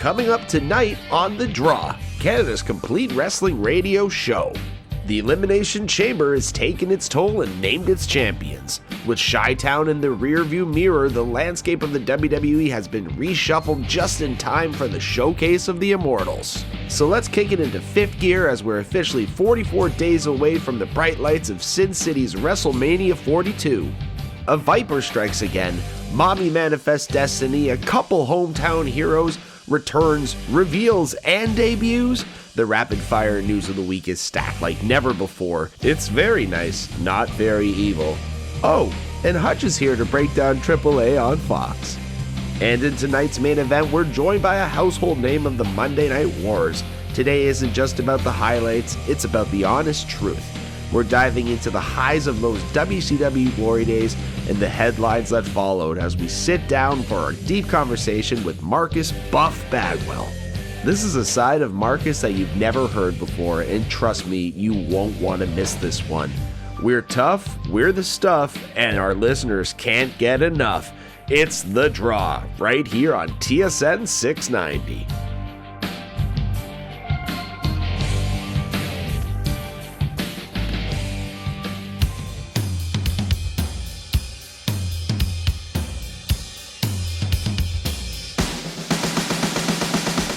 coming up tonight on The Draw, Canada's complete wrestling radio show. The Elimination Chamber has taken its toll and named its champions. With Chi-Town in the rearview mirror, the landscape of the WWE has been reshuffled just in time for the showcase of the Immortals. So let's kick it into fifth gear as we're officially 44 days away from the bright lights of Sin City's WrestleMania 42. A Viper strikes again, MAMI manifests destiny, a couple hometown heroes, returns, reveals, and debuts. The rapid fire news of the week is stacked like never before. It's very nice, not very evil. Oh, and Hutch is here to break down Triple A on Fox. And in tonight's main event, we're joined by a household name of the Monday Night Wars. Today isn't just about the highlights, it's about the honest truth. We're diving into the highs of those WCW glory days and the headlines that followed as we sit down for a deep conversation with Marcus Buff Bagwell. This is a side of Marcus that you've never heard before, and trust me, you won't want to miss this one. We're tough, we're the stuff, and our listeners can't get enough. It's The Draw, right here on TSN 690.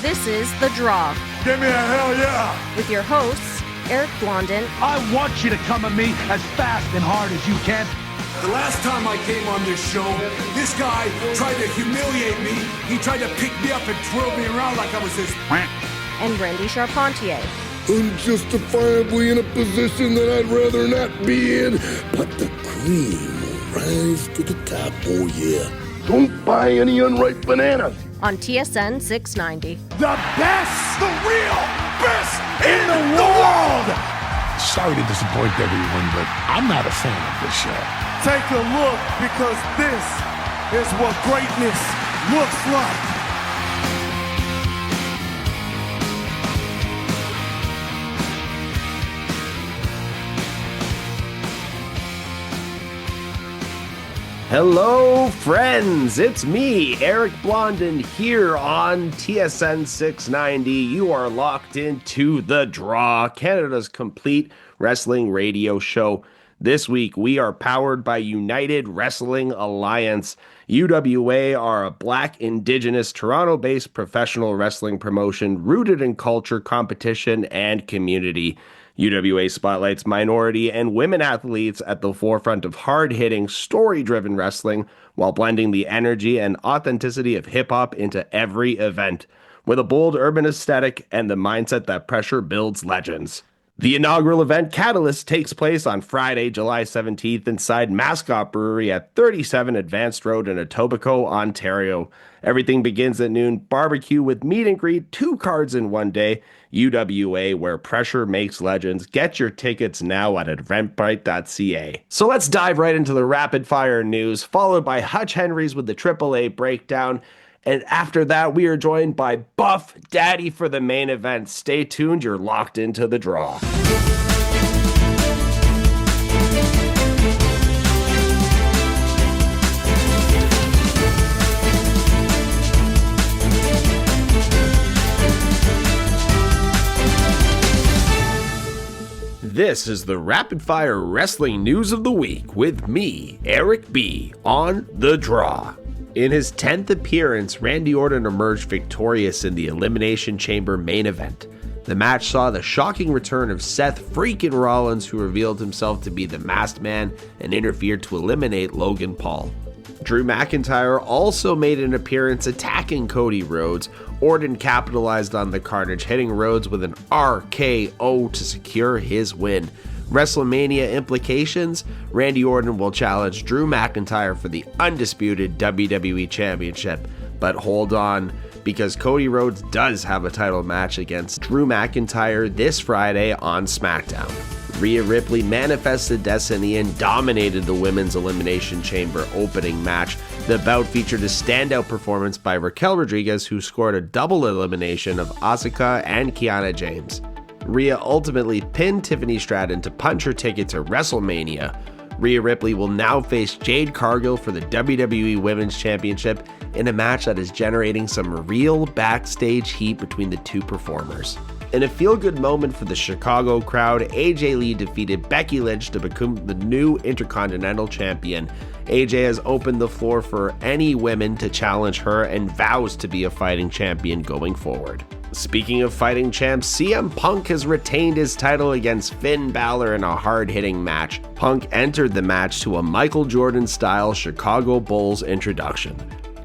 This is The Draw. Give me a hell yeah! With your hosts, Eric Blondin. I want you to come at me as fast and hard as you can. The last time I came on this show, this guy tried to humiliate me. He tried to pick me up and twirl me around like I was his... And Randy Charpentier. I'm justifiably in a position that I'd rather not be in, but the cream will rise to the top, oh yeah. Don't buy any unripe bananas. On TSN 690. The best, the real best in the world! Sorry to disappoint everyone, but I'm not a fan of this show. Take a look, because this is what greatness looks like. Hello, friends. It's me, Eric Blondin, here on TSN 690. You are locked into The Draw, Canada's complete wrestling radio show. This week, we are powered by United Wrestling Alliance. UWA are a Black, Indigenous, Toronto-based professional wrestling promotion rooted in culture, competition, and community. UWA spotlights minority and women athletes at the forefront of hard-hitting, story-driven wrestling while blending the energy and authenticity of hip-hop into every event, with a bold urban aesthetic and the mindset that pressure builds legends. The inaugural event, Catalyst, takes place on Friday, July 17th inside Mascot Brewery at 37 Advanced Road in Etobicoke, Ontario. Everything begins at noon, barbecue with meet and greet, 2 cards in one day. UWA, where pressure makes legends. Get your tickets now at eventbrite.ca. So let's dive right into the rapid fire news, followed by HUTCH Henries with the AAA breakdown. And after that, we are joined by Buff Daddy for the main event. Stay tuned, you're locked into The Draw. This is the Rapid Fire Wrestling News of the Week with me, Eric B., on The Draw. In his 10th appearance, Randy Orton emerged victorious in the Elimination Chamber main event. The match saw the shocking return of Seth freaking Rollins, who revealed himself to be the Masked Man and interfered to eliminate Logan Paul. Drew McIntyre also made an appearance attacking Cody Rhodes. Orton capitalized on the carnage, hitting Rhodes with an RKO to secure his win. WrestleMania implications: Randy Orton will challenge Drew McIntyre for the undisputed WWE Championship. But hold on, because Cody Rhodes does have a title match against Drew McIntyre this Friday on SmackDown. Rhea Ripley manifested destiny and dominated the Women's Elimination Chamber opening match. The bout featured a standout performance by Raquel Rodriguez, who scored a double elimination of Asuka and Kiana James. Rhea ultimately pinned Tiffany Stratton to punch her ticket to WrestleMania. Rhea Ripley will now face Jade Cargill for the WWE Women's Championship in a match that is generating some real backstage heat between the two performers. In a feel-good moment for the Chicago crowd, AJ Lee defeated Becky Lynch to become the new Intercontinental Champion. AJ has opened the floor for any women to challenge her and vows to be a fighting champion going forward. Speaking of fighting champs, CM Punk has retained his title against Finn Balor in a hard-hitting match. Punk entered the match to a Michael Jordan-style Chicago Bulls introduction.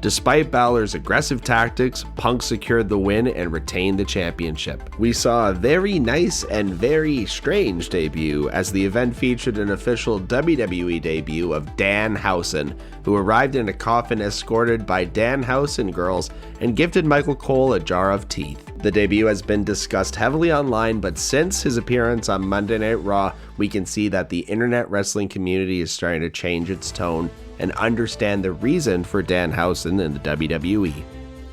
Despite Balor's aggressive tactics, Punk secured the win and retained the championship. We saw a very nice and very strange debut as the event featured an official WWE debut of Danhausen, who arrived in a coffin escorted by Danhausen girls and gifted Michael Cole a jar of teeth. The debut has been discussed heavily online, but since his appearance on Monday Night Raw, we can see that the internet wrestling community is starting to change its tone and understand the reason for Danhausen in the WWE.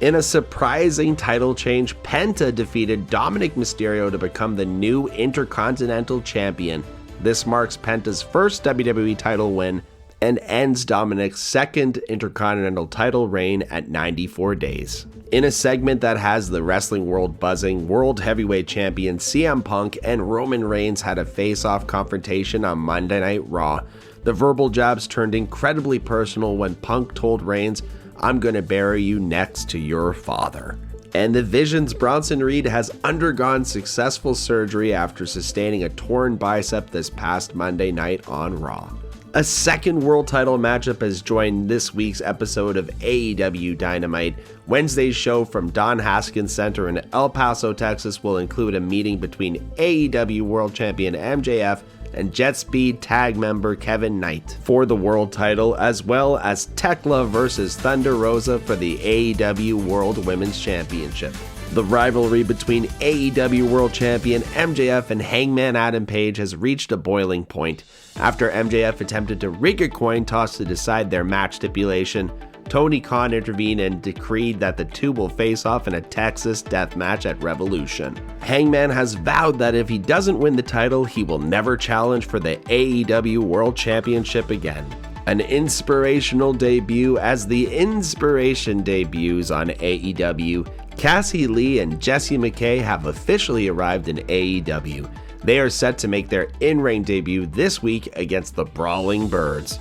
In a surprising title change, Penta defeated Dominic Mysterio to become the new Intercontinental Champion. This marks Penta's first WWE title win and ends Dominic's second Intercontinental title reign at 94 days. In a segment that has the wrestling world buzzing, World Heavyweight Champion CM Punk and Roman Reigns had a face-off confrontation on Monday Night Raw. The verbal jabs turned incredibly personal when Punk told Reigns, "I'm gonna bury you next to your father." And the Vision's Bronson Reed has undergone successful surgery after sustaining a torn bicep this past Monday night on Raw. A second world title matchup has joined this week's episode of AEW Dynamite. Wednesday's show from Don Haskins Center in El Paso, Texas will include a meeting between AEW World Champion MJF and Jet Speed tag member Kevin Knight for the world title, as well as Tekla versus Thunder Rosa for the AEW World Women's Championship. The rivalry between AEW World Champion MJF and Hangman Adam Page has reached a boiling point. After MJF attempted to rig a coin toss to decide their match stipulation, Tony Khan intervened and decreed that the two will face off in a Texas death match at Revolution. Hangman has vowed that if he doesn't win the title, he will never challenge for the AEW World Championship again. An inspirational debut as the Inspiration debuts on AEW. Cassie Lee and Jessie McKay have officially arrived in AEW. They are set to make their in-ring debut this week against the Brawling Birds.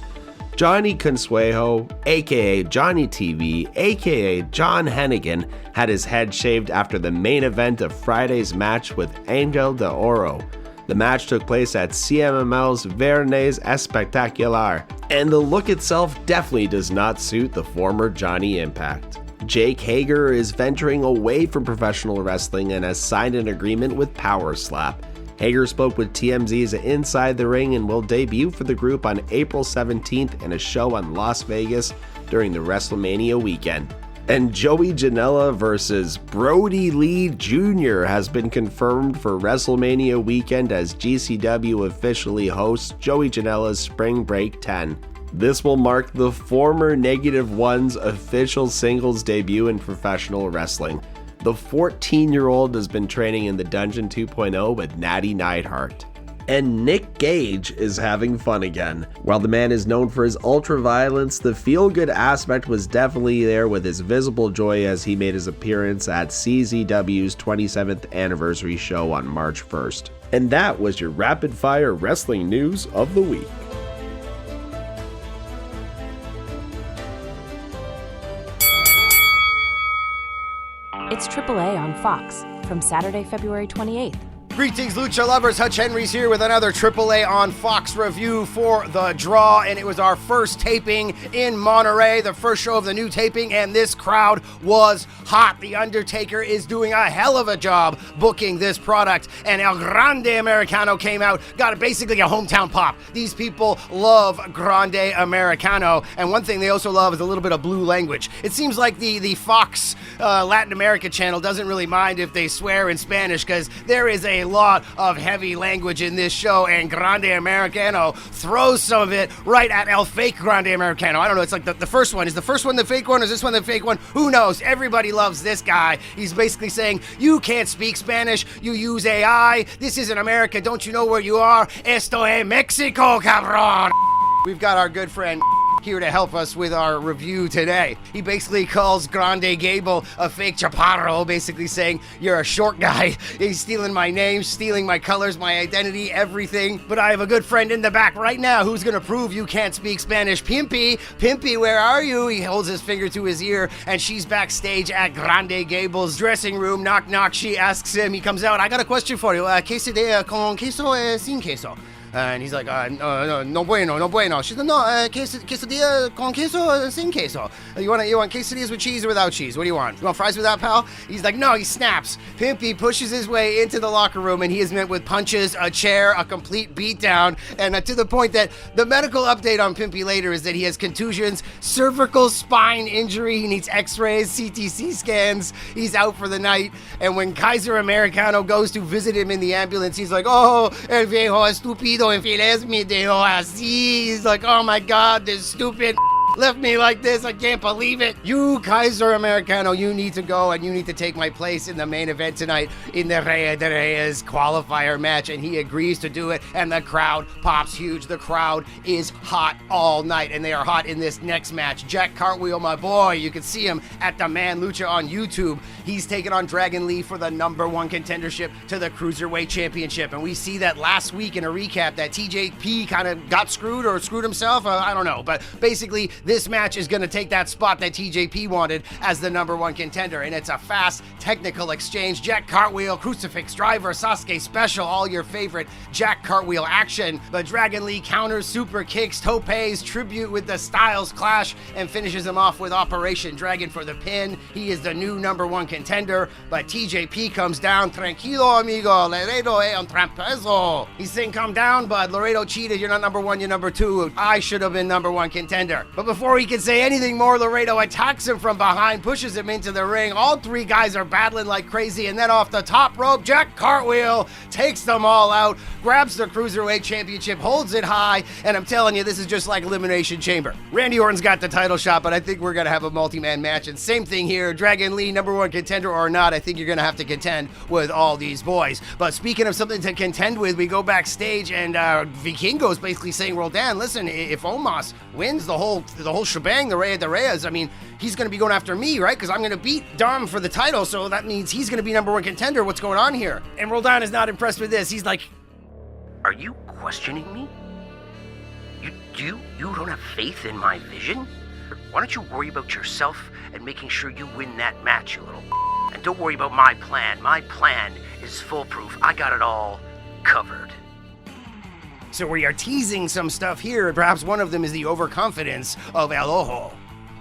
Johnny Consuejo, aka Johnny TV, aka John Hennigan, had his head shaved after the main event of Friday's match with Angel de Oro. The match took place at CMLL's Viernes Espectacular, and the look itself definitely does not suit the former Johnny Impact. Jake Hager is venturing away from professional wrestling and has signed an agreement with Power Slap. Hager spoke with TMZ's Inside the Ring and will debut for the group on April 17th in a show in Las Vegas during the WrestleMania weekend. And Joey Janela versus Brody Lee Jr. has been confirmed for WrestleMania weekend as GCW officially hosts Joey Janela's Spring Break 10. This will mark the former -1's official singles debut in professional wrestling. The 14-year-old has been training in the Dungeon 2.0 with Natty Neidhart. And Nick Gage is having fun again. While the man is known for his ultra-violence, the feel-good aspect was definitely there with his visible joy as he made his appearance at CZW's 27th anniversary show on March 1st. And that was your rapid-fire wrestling news of the week. It's AAA on Fox from Saturday, February 28th. Greetings, Lucha lovers. HUTCH Henries here with another AAA on Fox review for The Draw, and it was our first taping in Monterey, the first show of the new taping, and this crowd was hot. The Undertaker is doing a hell of a job booking this product, and El Grande Americano came out, got basically a hometown pop. These people love Grande Americano, and one thing they also love is a little bit of blue language. It seems like the Fox Latin America channel doesn't really mind if they swear in Spanish, because there is a lot of heavy language in this show, and Grande Americano throws some of it right at El Fake Grande Americano. I don't know, it's like the first one. Is the first one the fake one, or is this one the fake one? Who knows? Everybody loves this guy. He's basically saying, you can't speak Spanish, you use AI, this isn't America, don't you know where you are? Esto es Mexico, cabrón! We've got our good friend here to help us with our review today. He basically calls Grande Gable a fake chaparro, basically saying, you're a short guy. He's stealing my name, stealing my colors, my identity, everything. But I have a good friend in the back right now who's gonna prove you can't speak Spanish. Pimpy, where are you? He holds his finger to his ear, and she's backstage at Grande Gable's dressing room. Knock, knock, she asks him. He comes out, I got a question for you. Quesadilla con queso sin queso? And he's like, no bueno. She's like, no, quesadilla con queso, sin queso. You want quesadillas with cheese or without cheese? What do you want? You want fries with that, pal? He's like, no, he snaps. Pimpy pushes his way into the locker room, and he is met with punches, a chair, a complete beatdown, and to the point that the medical update on Pimpy later is that he has contusions, cervical spine injury, he needs x-rays, CTC scans, he's out for the night, and when Kaiser Americano goes to visit him in the ambulance, he's like, oh, el viejo estúpido infeliz me dejó así. He's like, oh my God, this stupid left me like this. I can't believe it. You, Kaiser Americano, you need to go and you need to take my place in the main event tonight in the Rey de Reyes qualifier match. And he agrees to do it. And the crowd pops huge. The crowd is hot all night. And they are hot in this next match. Jack Cartwheel, my boy, you can see him at the Man Lucha on YouTube. He's taking on Dragon Lee for the #1 contendership to the Cruiserweight Championship. And we see that last week in a recap that TJP kind of got screwed or screwed himself. I don't know. But basically, this match is going to take that spot that TJP wanted as the #1 contender, and it's a fast, technical exchange. Jack Cartwheel, Crucifix Driver, Sasuke Special, all your favorite Jack Cartwheel action. But Dragon Lee counters, super kicks, topes, tribute with the Styles Clash, and finishes him off with Operation Dragon for the pin. He is the new #1 contender, but TJP comes down. Tranquilo, amigo, Laredo un tramposo. He's saying, calm down, bud. Laredo cheated. You're not #1, you're #2. I should have been #1 contender. But before he can say anything more, Laredo attacks him from behind, pushes him into the ring. All three guys are battling like crazy, and then off the top rope, Jack Cartwheel takes them all out, grabs the Cruiserweight Championship, holds it high, and I'm telling you, this is just like Elimination Chamber. Randy Orton's got the title shot, but I think we're going to have a multi-man match, and same thing here, Dragon Lee, #1 contender or not, I think you're going to have to contend with all these boys. But speaking of something to contend with, we go backstage, and Vikingo's basically saying, well, Dan, listen, if Omos wins the whole shebang, the Rey de Reyes, I mean, he's going to be going after me, right? Because I'm going to beat Dom for the title, so that means he's going to be #1 contender. What's going on here? And Roldan is not impressed with this. He's like, are you questioning me? You don't have faith in my vision? Why don't you worry about yourself and making sure you win that match, you little and don't worry about my plan. My plan is foolproof. I got it all covered. So we are teasing some stuff here, and perhaps one of them is the overconfidence of El Ojo.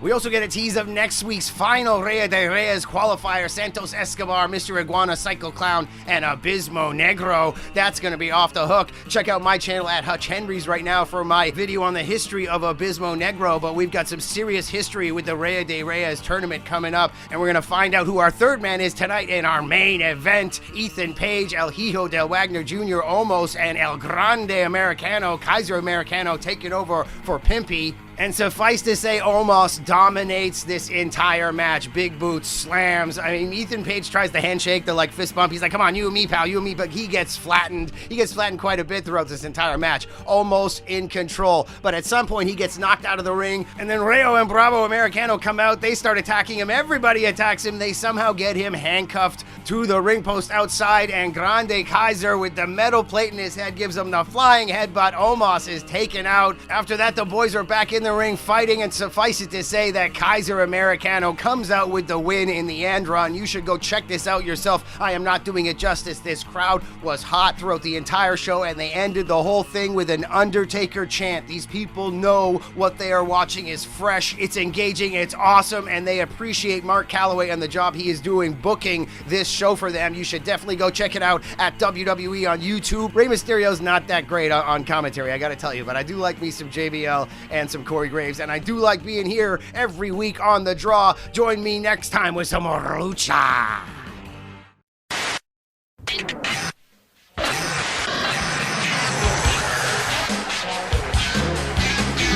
We also get a tease of next week's final Rey de Reyes qualifier, Santos Escobar, Mr. Iguana, Psycho Clown, and Abismo Negro. That's going to be off the hook. Check out my channel at HUTCH Henries right now for my video on the history of Abismo Negro, but we've got some serious history with the Rey de Reyes tournament coming up, and we're going to find out who our third man is tonight in our main event. Ethan Page, El Hijo del Wagner Jr., Omos, and El Grande Americano, Kaiser Americano, taking over for Pimpy. And suffice to say, Omos dominates this entire match. Big boots, slams. I mean, Ethan Page tries the handshake, the fist bump. He's like, come on, you and me, pal, you and me. But he gets flattened. He gets flattened quite a bit throughout this entire match. Almost in control. But at some point, he gets knocked out of the ring. And then Rayo and Bravo Americano come out. They start attacking him. Everybody attacks him. They somehow get him handcuffed to the ring post outside. And Grande Kaiser, with the metal plate in his head, gives him the flying headbutt. Omos is taken out. After that, the boys are back in the ring fighting, and suffice it to say that Kaiser Americano comes out with the win in the end run. You should go check this out yourself. I am not doing it justice. This crowd was hot throughout the entire show, and they ended the whole thing with an Undertaker chant. These people know what they are watching is fresh, it's engaging, it's awesome, and they appreciate Mark Calloway and the job he is doing booking this show for them. You should definitely go check it out at WWE on YouTube. Rey Mysterio's not that great on commentary, I gotta tell you, but I do like me some JBL and some Corey Graves, and I do like being here every week on The Draw. Join me next time with some more lucha.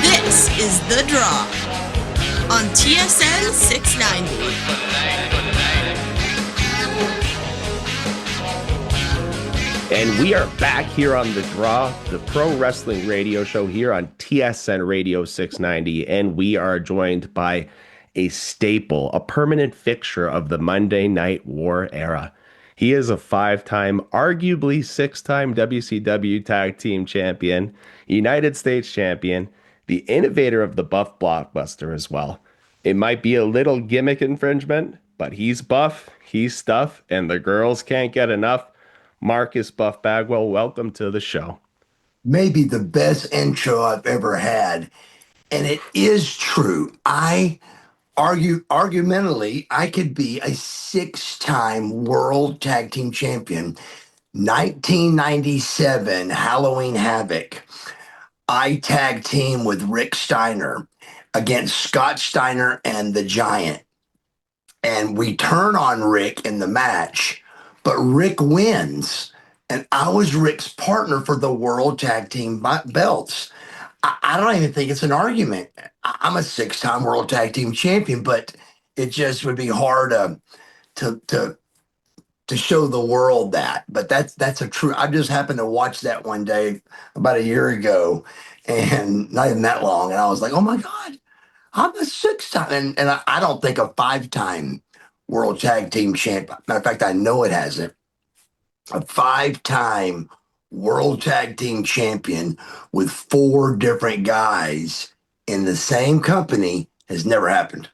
This is The Draw on TSN 690. And we are back here on The Draw, the pro wrestling radio show here on TSN Radio 690. And we are joined by a staple, a permanent fixture of the Monday Night War era. He is a 5-time, arguably 6-time WCW Tag Team Champion, United States Champion, the innovator of the Buff Blockbuster as well. It might be a little gimmick infringement, but he's buff, he's stuff, and the girls can't get enough. Marcus Buff Bagwell, welcome to the show. Maybe the best intro I've ever had. And it is true. Argumentally, I could be a 6-time world tag team champion. 1997 Halloween Havoc. I tag team with Rick Steiner against Scott Steiner and the Giant. And we turn on Rick in the match, but Rick wins. And I was Rick's partner for the World Tag Team belts. I don't even think it's an argument. I'm a 6-time World Tag Team Champion, but it just would be hard to show the world that. But that's a true. I just happened to watch that one day about a year ago, and not even that long, and I was like, oh my God, I'm a 6-time, and I don't think a 5-time World Tag Team Champion. Matter of fact, I know it hasn't. A 5-time World Tag Team Champion with 4 different guys in the same company has never happened.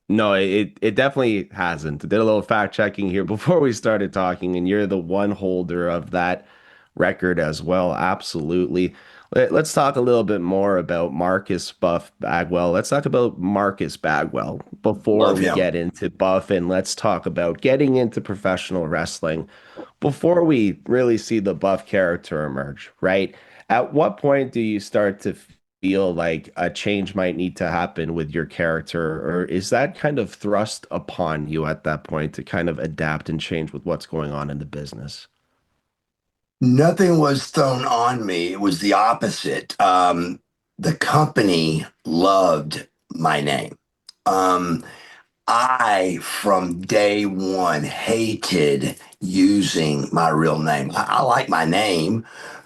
No, it definitely hasn't. I did a little fact checking here before we started talking, and you're the one holder of that record as well. Absolutely. Let's talk a little bit more about Marcus Buff Bagwell. Let's talk about Marcus Bagwell before we get into Buff, and let's talk about getting into professional wrestling before we really see the Buff character emerge, right? At what point do you start to feel like a change might need to happen with your character, or is that kind of thrust upon you at that point to kind of adapt and change with what's going on in the business? Nothing was thrown on me. It was the opposite. The company loved my name. I, from day one, hated using my real name. I like my name,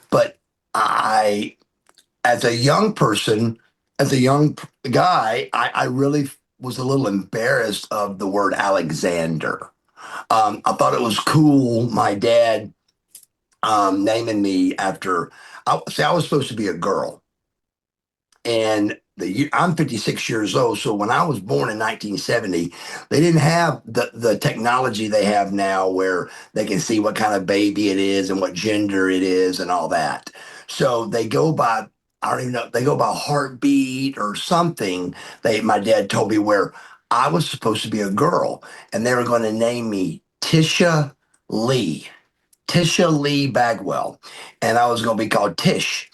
but as a young person, as a young guy, I really was a little embarrassed of the word Alexander. I thought it was cool. My dad naming me after, I was supposed to be a girl. And I'm 56 years old. So when I was born in 1970, they didn't have the technology they have now where they can see what kind of baby it is and what gender it is and all that. So they go by, I don't even know, they go by heartbeat or something. My dad told me where I was supposed to be a girl and they were going to name me Tisha Lee Bagwell, and I was going to be called Tish.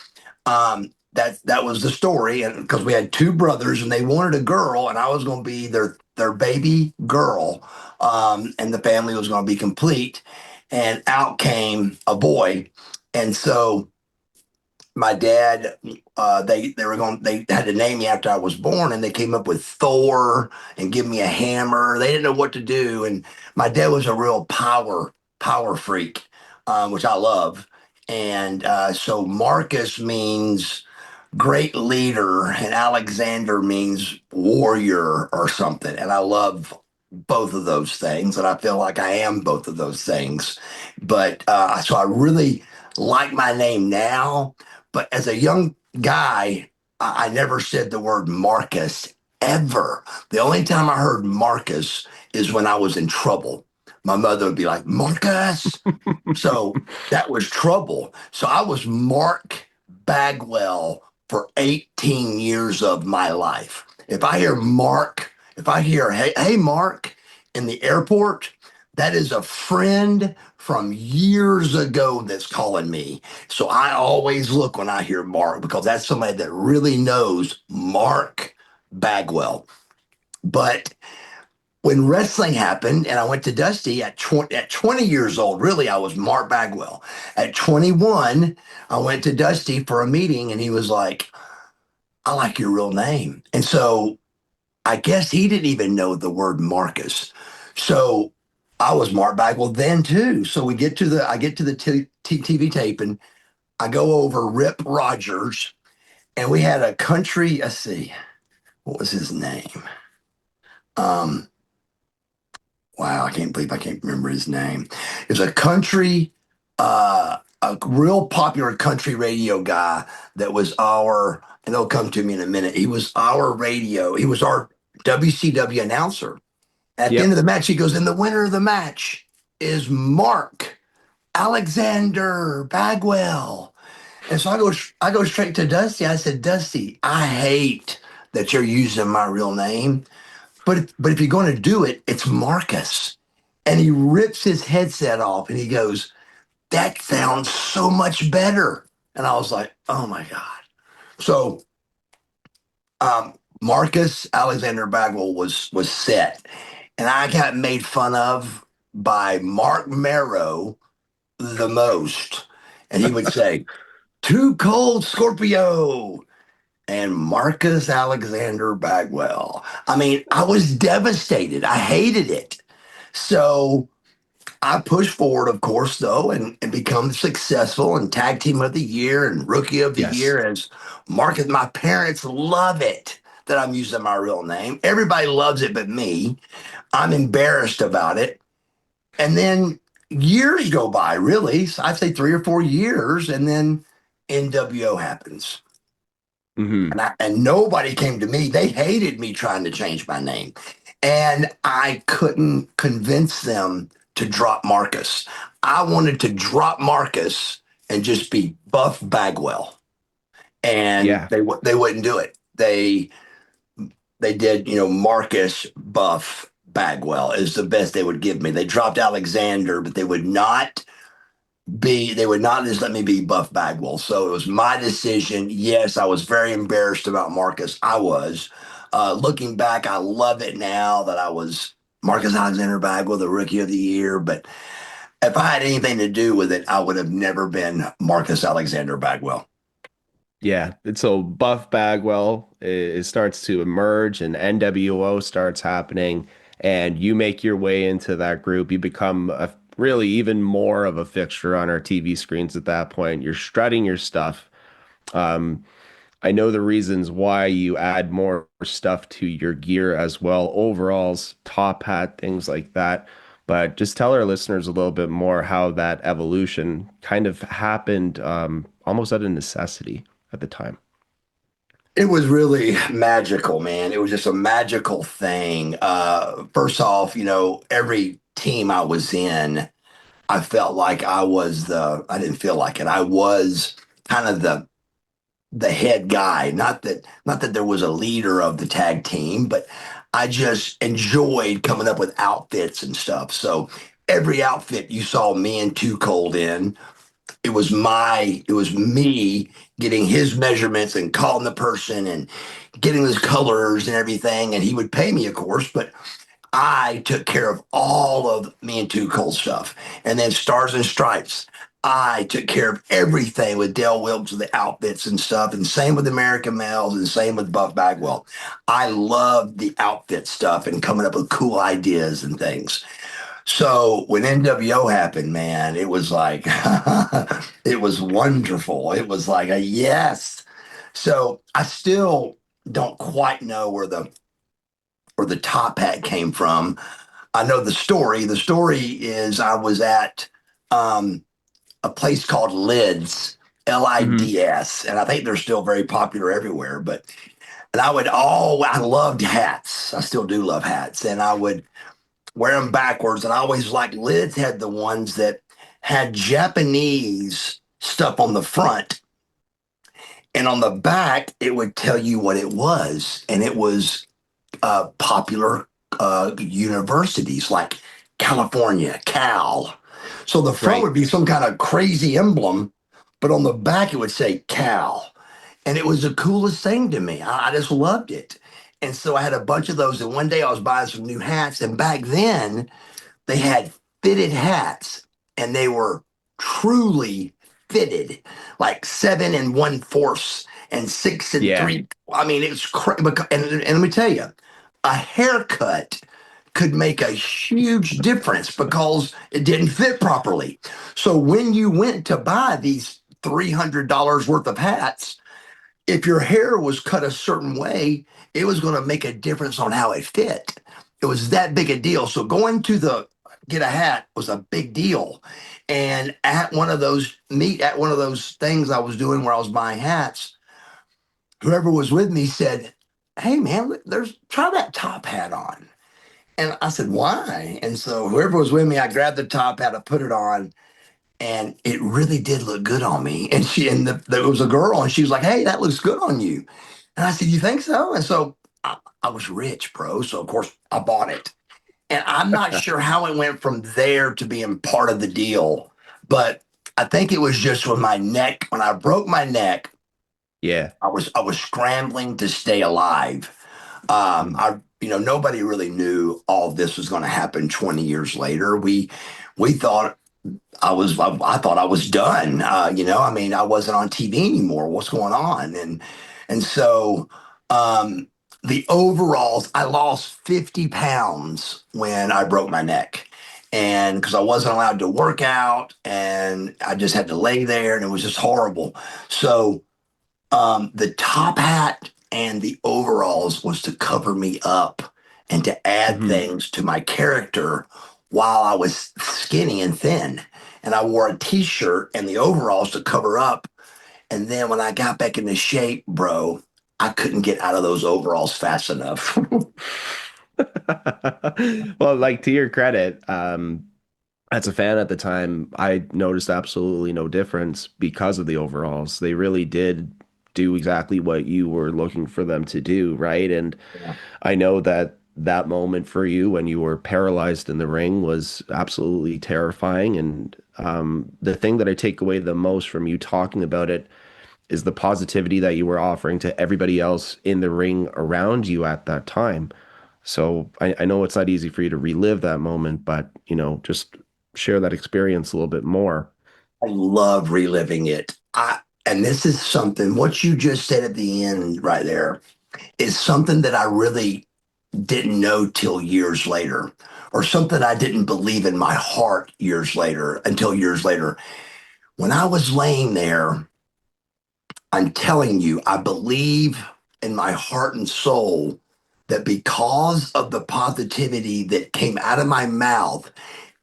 That was the story, and because we had 2 brothers and they wanted a girl, and I was going to be their baby girl, and the family was going to be complete. And out came a boy, and so my dad, they had to name me after I was born, and they came up with Thor and give me a hammer. They didn't know what to do, and my dad was a real power freak. Which I love. And so Marcus means great leader and Alexander means warrior or something. And I love both of those things. And I feel like I am both of those things. But so I really like my name now. But as a young guy, I never said the word Marcus ever. The only time I heard Marcus is when I was in trouble. My mother would be like, Marcus. So that was trouble. So I was Mark Bagwell for 18 years of my life. If I hear hey, Mark in the airport, that is a friend from years ago that's calling me. So I always look when I hear Mark because that's somebody that really knows Mark Bagwell. But when wrestling happened and I went to Dusty at 20 years old, really, I was Mark Bagwell. At 21, I went to Dusty for a meeting and he was like, I like your real name. And so I guess he didn't even know the word Marcus. So I was Mark Bagwell then too. So I get to the TV tape and I go over Rip Rogers and we had a country, let's see, what was his name? Um, wow, I can't believe I can't remember his name. It was a real popular country radio guy that was and they'll come to me in a minute. He was he was our WCW announcer. At the end of Yep. the match, he goes, and the winner of the match is Mark Alexander Bagwell. And so I go straight to Dusty. I said, Dusty, I hate that you're using my real name, but if you're going to do it, it's Marcus. And he rips his headset off and he goes, that sounds so much better. And I was like, oh my God. So Marcus Alexander Bagwell was set. And I got made fun of by Mark Marrow the most. And he would say, Too Cold Scorpio and Marcus Alexander Bagwell. I mean, I was devastated. I hated it. So I pushed forward, of course, though, and become successful and tag team of the year and rookie of the Yes. year as Marcus. My parents love it that I'm using my real name. Everybody loves it but me. I'm embarrassed about it. And then years go by, really. So I'd say 3 or 4 years, and then NWO happens. Hmm. And nobody came to me. They hated me trying to change my name. And I couldn't convince them to drop Marcus. I wanted to drop Marcus and just be Buff Bagwell. And Yeah. they wouldn't do it. They did, Marcus Buff Bagwell is the best they would give me. They dropped Alexander, but they would not just let me be Buff Bagwell. So it was my decision. Yes, I was very embarrassed about Marcus. I was. Looking back, I love it now that I was Marcus Alexander Bagwell, the rookie of the year. But if I had anything to do with it, I would have never been Marcus Alexander Bagwell. Yeah. And so Buff Bagwell it starts to emerge and NWO starts happening and you make your way into that group. You become really even more of a fixture on our TV screens at that point. You're strutting your stuff. Um, I know the reasons why you add more stuff to your gear as well, overalls, top hat, things like that. But just tell our listeners a little bit more how that evolution kind of happened, almost out of necessity at the time. It was really magical, man. It was just a magical thing. First off, every team I was in, I felt like I didn't feel like it. I was kind of the head guy. Not that there was a leader of the tag team, but I just enjoyed coming up with outfits and stuff. So every outfit you saw me and Too Cold in, it was me getting his measurements and calling the person and getting his colors and everything. And he would pay me, of course, but I took care of all of me and Too Cold stuff. And then Stars and Stripes, I took care of everything with Dale Wilkes with the outfits and stuff. And same with American Males and same with Buff Bagwell. I loved the outfit stuff and coming up with cool ideas and things. So when NWO happened, man, it was like, it was wonderful. It was like a yes. So I still don't quite know where the top hat came from. I know the story. The story is I was at a place called Lids, Hmm. Lids, and I think they're still very popular everywhere. And I loved hats. I still do love hats, and I would wear them backwards. And I always liked Lids had the ones that had Japanese stuff on the front, and on the back it would tell you what it was, and it was popular universities like California, Cal. So the front Right. would be some kind of crazy emblem, but on the back it would say Cal. And it was the coolest thing to me. I just loved it. And so I had a bunch of those. And one day I was buying some new hats. And back then they had fitted hats and they were truly fitted, like 7 1/4 and six and Yeah. three. I mean, it's crazy. And let me tell you, a haircut could make a huge difference because it didn't fit properly. So when you went to buy these $300 worth of hats, if your hair was cut a certain way, it was going to make a difference on how it fit. It was that big a deal. So going to the get a hat was a big deal. And at one of those things I was doing where I was buying hats, whoever was with me said, "Hey man, try that top hat on." And I said, "Why?" And so whoever was with me, I grabbed the top hat, I put it on, and it really did look good on me. And there was a girl, and she was like, "Hey, that looks good on you." And I said, "You think so?" And so I was rich, bro. So of course I bought it. And I'm not sure how it went from there to being part of the deal, but I think it was just when I broke my neck. Yeah, I was scrambling to stay alive. Nobody really knew all this was going to happen 20 years later. We thought I thought I was done. I wasn't on TV anymore. What's going on? And so the overalls, I lost 50 pounds when I broke my neck. And because I wasn't allowed to work out and I just had to lay there and it was just horrible. So the top hat and the overalls was to cover me up and to add things to my character while I was skinny and thin. And I wore a t-shirt and the overalls to cover up. And then when I got back into shape, bro, I couldn't get out of those overalls fast enough. Well, like to your credit, as a fan at the time, I noticed absolutely no difference because of the overalls. They really did do exactly what you were looking for them to do, right? And I know that moment for you when you were paralyzed in the ring was absolutely terrifying. And the thing that I take away the most from you talking about it is the positivity that you were offering to everybody else in the ring around you at that time. So I know it's not easy for you to relive that moment, but just share that experience a little bit more. I love reliving it. And this is something, what you just said at the end right there is something that I really didn't know till years later, or something I didn't believe in my heart until years later. When I was laying there, I'm telling you, I believe in my heart and soul that because of the positivity that came out of my mouth,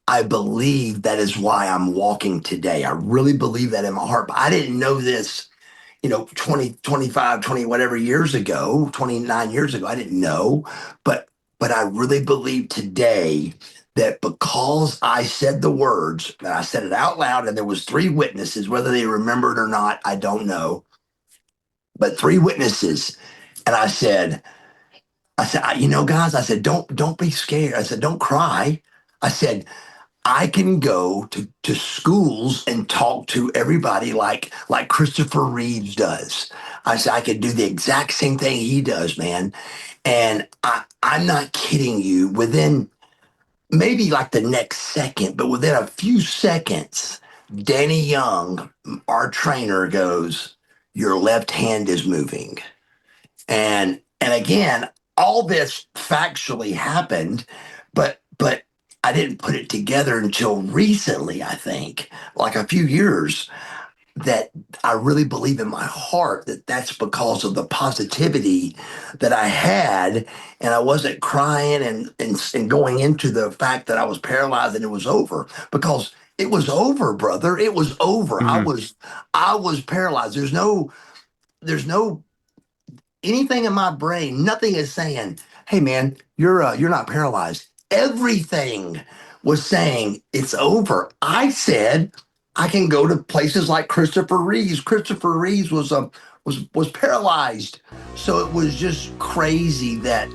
I believe that is why I'm walking today. I really believe that in my heart. But I didn't know this, 20, 25, 20, whatever years ago, 29 years ago. I didn't know. But I really believe today that because I said the words, and I said it out loud, and there was 3 witnesses, whether they remembered or not, I don't know. But 3 witnesses. And I said, guys, I said, don't be scared. I said, don't cry. I said, I can go to schools and talk to everybody like Christopher Reeves does. I said, I could do the exact same thing he does, man. And I'm not kidding you. Within maybe like the next second, but within a few seconds, Danny Young, our trainer, goes, "Your left hand is moving." And again, all this factually happened, but I didn't put it together until recently, I think, like a few years, that I really believe in my heart that that's because of the positivity that I had. And I wasn't crying and going into the fact that I was paralyzed and it was over, because it was over, brother. It was over. I was paralyzed. There's no anything in my brain. Nothing is saying, "Hey man, you're not paralyzed." Everything was saying it's over. I said I can go to places like Christopher Reeves. Christopher Reeves was paralyzed, so it was just crazy that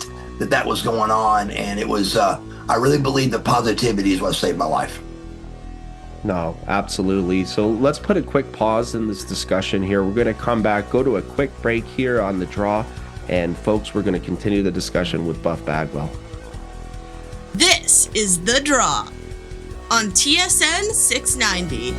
was going on, and it was. I really believe that positivity is what saved my life. No, absolutely. So let's put a quick pause in this discussion here. We're going to come back, go to a quick break here on The Draw, and folks, we're going to continue the discussion with Buff Bagwell. This is The Draw on TSN 690.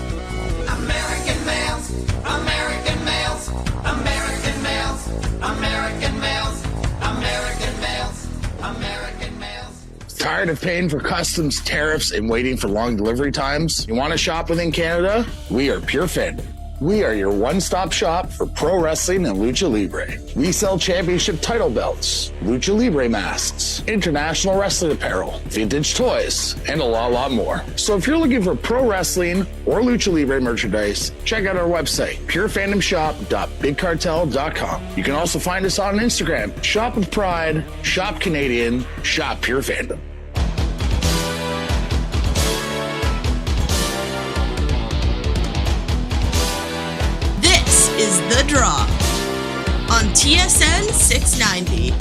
American males, American males, American males, American males, American males, American males. Tired of paying for customs, tariffs, and waiting for long delivery times? You want to shop within Canada? We are Pure Fandom. We are your one-stop shop for pro wrestling and lucha libre. We sell championship title belts, lucha libre masks, international wrestling apparel, vintage toys, and a lot more. So if you're looking for pro wrestling or lucha libre merchandise, check out our website, purefandomshop.bigcartel.com. You can also find us on Instagram, Shop with Pride, Shop Canadian, Shop Pure Fandom. Is The Draw on TSN 690.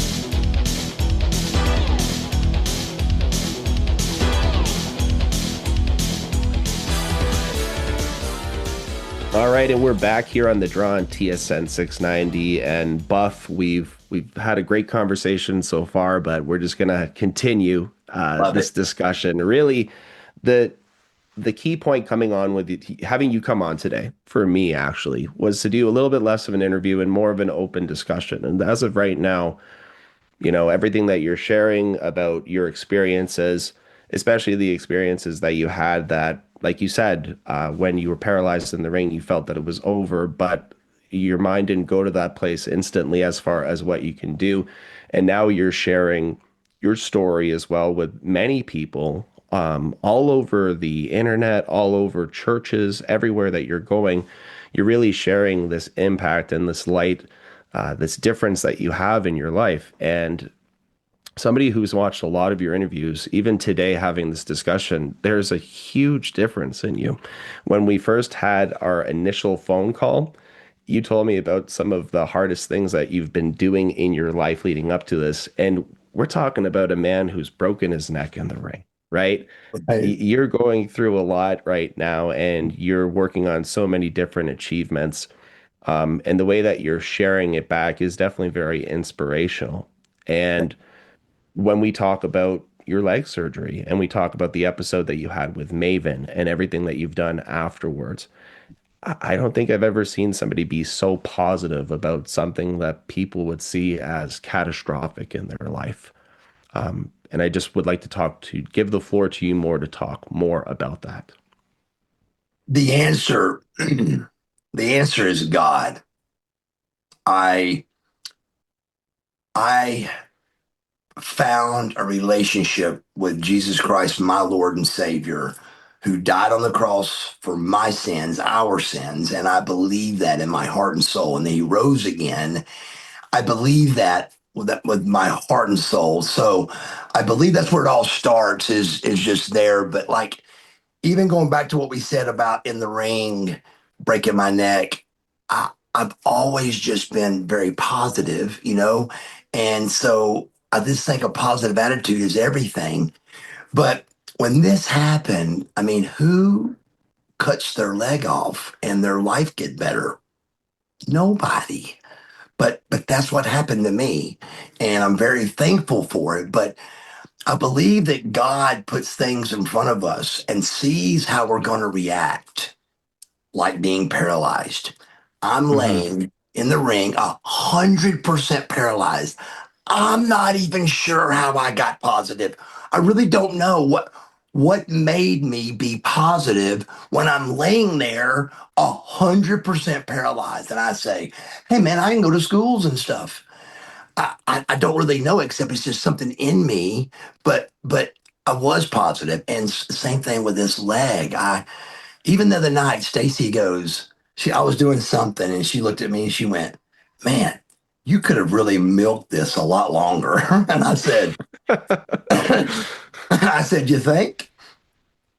All right, and we're back here on The Draw on TSN 690. And Buff, we've had a great conversation so far, but we're just going to continue this discussion. Really, the key point coming on with having you come on today, for me actually, was to do a little bit less of an interview and more of an open discussion. And as of right now, you know, everything that you're sharing about your experiences, especially the experiences that you had that, like you said, when you were paralyzed in the ring, you felt that it was over, but your mind didn't go to that place instantly as far as what you can do. And now you're sharing your story as well with many people all over the internet, all over churches, everywhere that you're going. You're really sharing this impact and this light, this difference that you have in your life. And somebody who's watched a lot of your interviews, even today having this discussion, there's a huge difference in you. When we first had our initial phone call, you told me about some of the hardest things that you've been doing in your life leading up to this. And we're talking about a man who's broken his neck in the ring. Right? You're going through a lot right now, and you're working on so many different achievements. And the way that you're sharing it back is definitely very inspirational. And when we talk about your leg surgery and we talk about the episode that you had with Maven and everything that you've done afterwards, I don't think I've ever seen somebody be so positive about something that people would see as catastrophic in their life. And I just would like to give the floor to you more to talk more about that. The answer is God. I found a relationship with Jesus Christ, my Lord and Savior, who died on the cross for my sins, our sins, and I believe that in my heart and soul. And then he rose again. I believe that with my heart and soul. So I believe that's where it all starts, is just there. But like, even going back to what we said about in the ring, breaking my neck, I've always just been very positive, you know? And so I just think a positive attitude is everything. But when this happened, I mean, who cuts their leg off and their life get better? Nobody. But that's what happened to me, and I'm very thankful for it. But I believe that God puts things in front of us and sees how we're going to react, like being paralyzed. I'm laying in the ring, 100% paralyzed. I'm not even sure how I got positive. I really don't know what made me be positive when I'm laying there 100% paralyzed. And I say, hey, man, I can go to schools and stuff. I don't really know, except it's just something in me. But I was positive. And same thing with this leg. Even the other night, Stacy goes, I was doing something, and she looked at me and she went, man, you could have really milked this a lot longer. And I said, you think?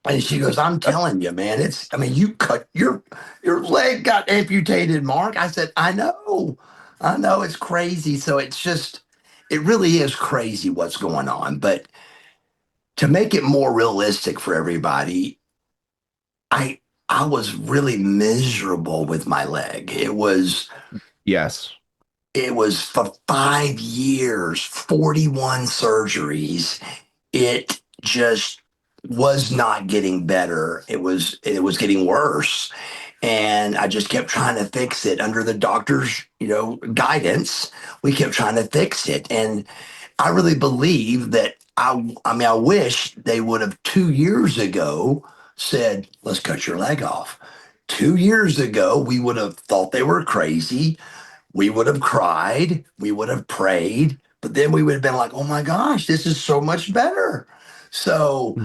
And she goes, I'm telling you, man, you cut your leg got amputated, Mark. I said, I know, it's crazy. So it really is crazy what's going on. But to make it more realistic for everybody, I was really miserable with my leg. It was for 5 years, 41 surgeries. It just was not getting better. It was getting worse. And I just kept trying to fix it under the doctor's, guidance. We kept trying to fix it. And I really believe that I mean, I wish they would have 2 years ago said, let's cut your leg off. 2 years ago, we would have thought they were crazy. We would have cried. We would have prayed. But then we would have been like, oh my gosh, this is so much better. So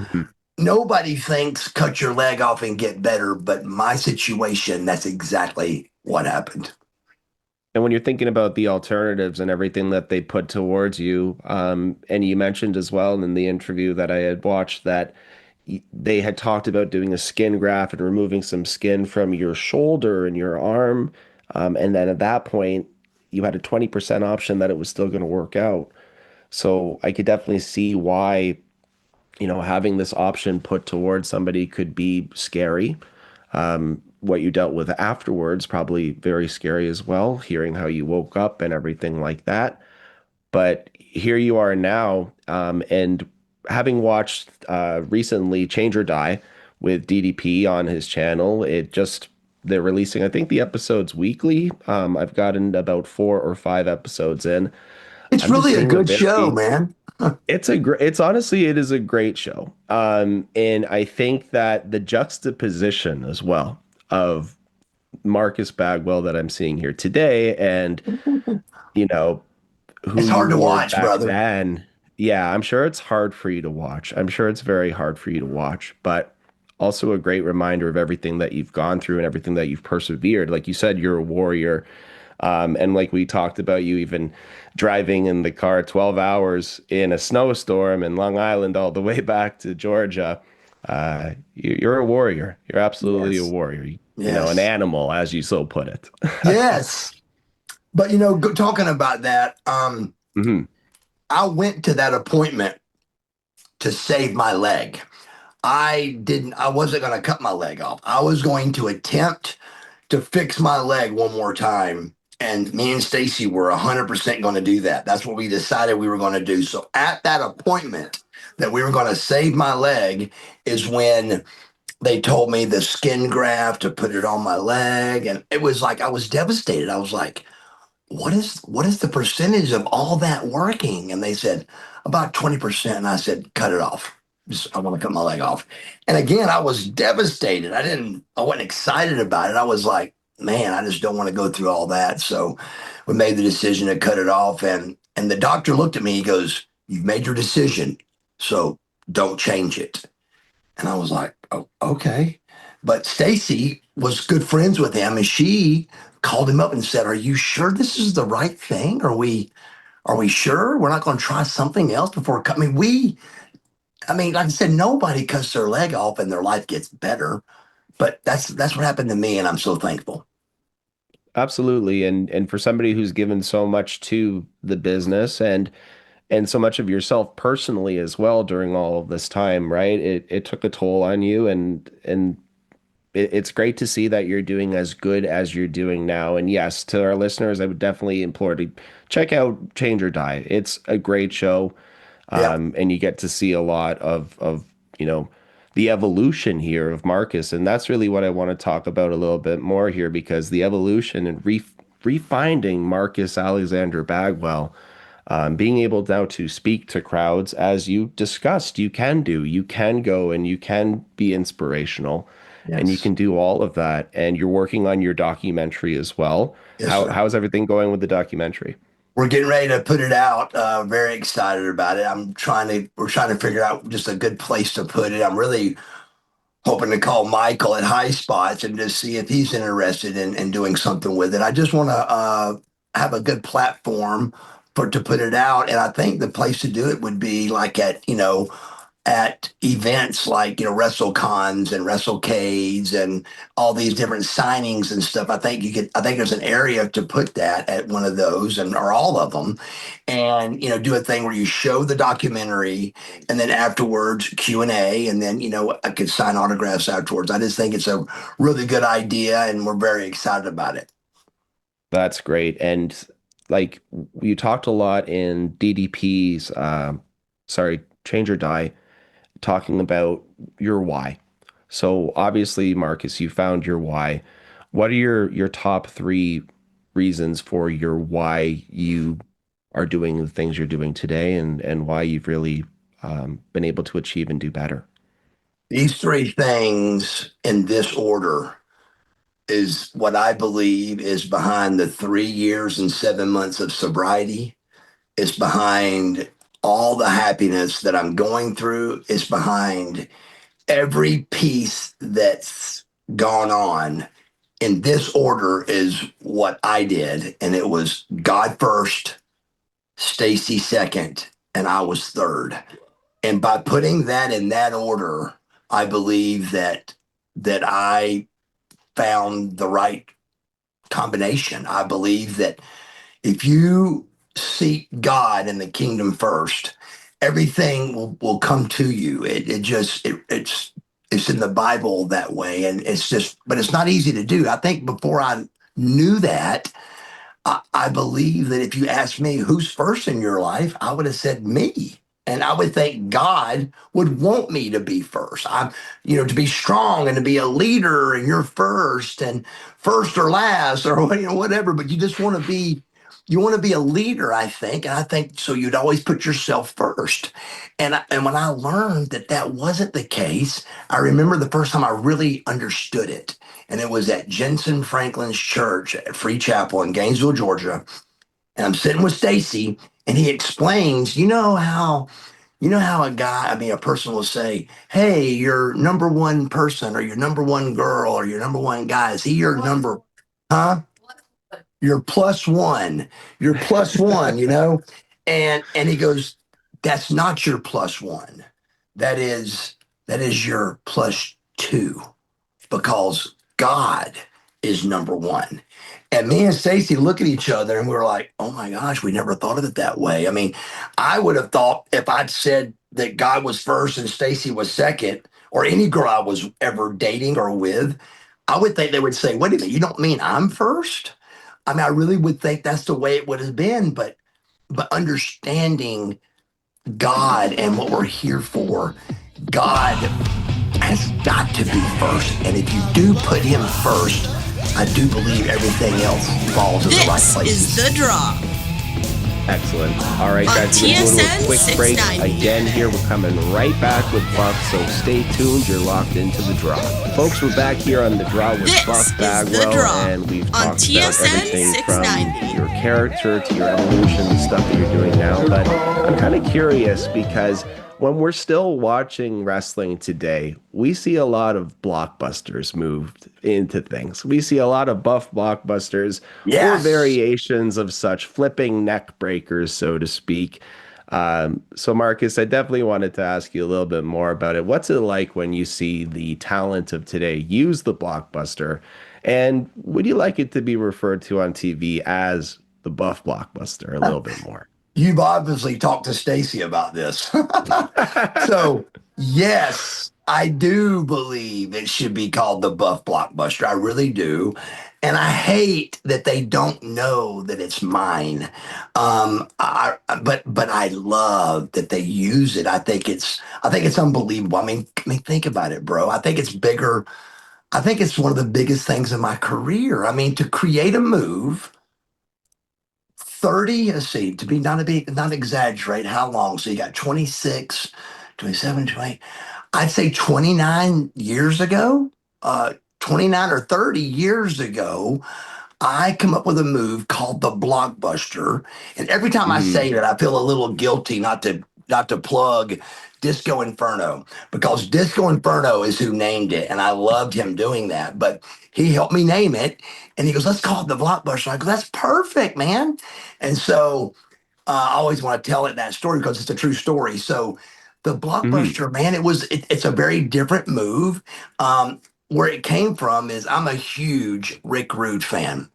nobody thinks cut your leg off and get better. But my situation, that's exactly what happened. And when you're thinking about the alternatives and everything that they put towards you, and you mentioned as well in the interview that I had watched that they had talked about doing a skin graft and removing some skin from your shoulder and your arm. And then at that point, you had a 20% option that it was still going to work out. So I could definitely see why, having this option put towards somebody could be scary. What you dealt with afterwards, probably very scary as well, hearing how you woke up and everything like that. But here you are now, and having watched recently Change or Die with DDP on his channel, they're releasing, I think, the episodes weekly. I've gotten about 4 or 5 episodes in. It's really a good show, man. It's honestly, it is a great show. And I think that the juxtaposition as well of Marcus Bagwell that I'm seeing here today and, who it's hard you to were watch, back brother. then. Yeah, I'm sure it's hard for you to watch. I'm sure it's very hard for you to watch, but also a great reminder of everything that you've gone through and everything that you've persevered. Like you said, you're a warrior. And like we talked about, you even driving in the car 12 hours in a snowstorm in Long Island all the way back to Georgia. You're a warrior. You're absolutely a warrior. An animal, as you so put it. Yes. But, talking about that, I went to that appointment to save my leg. I wasn't going to cut my leg off. I was going to attempt to fix my leg one more time. And me and Stacy were 100% going to do that. That's what we decided we were going to do. So at that appointment that we were going to save my leg is when they told me the skin graft to put it on my leg. And it was like, I was devastated. I was like, what is the percentage of all that working? And they said about 20%. And I said, cut it off. I want to cut my leg off. And again, I was devastated. I wasn't excited about it. I was like, man, I just don't want to go through all that. So we made the decision to cut it off. And the doctor looked at me, he goes, you've made your decision, so don't change it. And I was like, oh, okay. But Stacy was good friends with him, and she called him up and said, are you sure this is the right thing? Are we sure we're not going to try something else before coming? Like I said, nobody cuts their leg off and their life gets better. But that's what happened to me, and I'm so thankful. Absolutely. And for somebody who's given so much to the business and so much of yourself personally as well during all of this time, right? It took a toll on you, and it's great to see that you're doing as good as you're doing now. And yes, to our listeners, I would definitely implore to check out Change or Die. It's a great show. And you get to see a lot of the evolution here of Marcus. And that's really what I want to talk about a little bit more here, because the evolution and refinding Marcus Alexander Bagwell, being able now to speak to crowds, as you discussed, you can go and you can be inspirational. Yes. And you can do all of that. And you're working on your documentary as well. Yes, how's everything going with the documentary? We're getting ready to put it out. Very excited about it. We're trying to figure out just a good place to put it. I'm really hoping to call Michael at High Spots and just see if he's interested in doing something with it. I just want to have a good platform to put it out. And I think the place to do it would be like at events like, WrestleCons and WrestleCades and all these different signings and stuff. I think there's an area to put that at one of those or all of them, and, do a thing where you show the documentary and then afterwards Q&A, and then, I could sign autographs afterwards. I just think it's a really good idea, and we're very excited about it. That's great. And like you talked a lot in DDP's, Change or Die, talking about your why. So obviously, Marcus, you found your why. What are your top 3 reasons for your why you are doing the things you're doing today, and why you've really been able to achieve and do better? These three things in this order is what I believe is behind the 3 years and 7 months of sobriety. It's behind all the happiness that I'm going through. It's behind every piece that's gone on. In this order is what I did, and it was God first, Stacy second, and I was third. And by putting that in that order, I believe that I found the right combination. I believe that if you seek God and the kingdom first, everything will come to you. It's in the Bible that way, and but it's not easy to do. I think before I knew that, I believe that if you asked me who's first in your life, I would have said me. And I would think God would want me to be first. To be strong and to be a leader, and you're first and first or last or whatever. But you just want to be, a leader, I think. And I think so. You'd always put yourself first. And when I learned that that wasn't the case, I remember the first time I really understood it. And it was at Jensen Franklin's church at Free Chapel in Gainesville, Georgia. And I'm sitting with Stacy, and he explains, a person will say, "Hey, your number one person, or your number one girl, or your number one guy, is he your number, huh? You're plus one. You're plus one, And he goes, that's not your plus one. That is your plus two, because God is number one." And me and Stacy look at each other and we're like, oh my gosh, we never thought of it that way. I mean, I would have thought if I'd said that God was first and Stacy was second, or any girl I was ever dating or with, I would think they would say, wait a minute, you don't mean I'm first? I mean, I really would think that's the way it would have been, but understanding God and what we're here for, God has got to be first. And if you do put him first, I do believe everything else falls in the right places. This is The Draw. Excellent. All right, guys, we're going to go to a quick break. Again, here we're coming right back with Buff, so stay tuned. You're locked into The Draw. Folks, we're back here on The Draw with Buff Bagwell, and we've talked about everything from your character to your evolution and stuff that you're doing now. But I'm kind of curious, because when we're still watching wrestling today, we see a lot of blockbusters moved into things. We see a lot of buff blockbusters or variations of such, flipping neck breakers, so to speak. So Marcus, I definitely wanted to ask you a little bit more about it. What's it like when you see the talent of today use the blockbuster? And would you like it to be referred to on TV as the buff blockbuster a little bit more? You've obviously talked to Stacy about this. So, yes, I do believe it should be called the Buff Blockbuster. I really do. And I hate that they don't know that it's mine. But I love that they use it. I think it's unbelievable. I mean, think about it, bro. I think it's bigger. I think it's one of the biggest things in my career. I mean, to create a move 30, let's see, not exaggerate how long. So you got 26, 27, 28, I'd say 29 years ago, 29 or 30 years ago, I come up with a move called the Blockbuster. And every time I say that, I feel a little guilty not to plug Disco Inferno, because Disco Inferno is who named it. And I loved him doing that, but he helped me name it. And he goes, let's call it the Blockbuster. I go, that's perfect, man. And so I always want to tell that story because it's a true story. So the Blockbuster, man, it's a very different move. Where it came from is I'm a huge Rick Rude fan.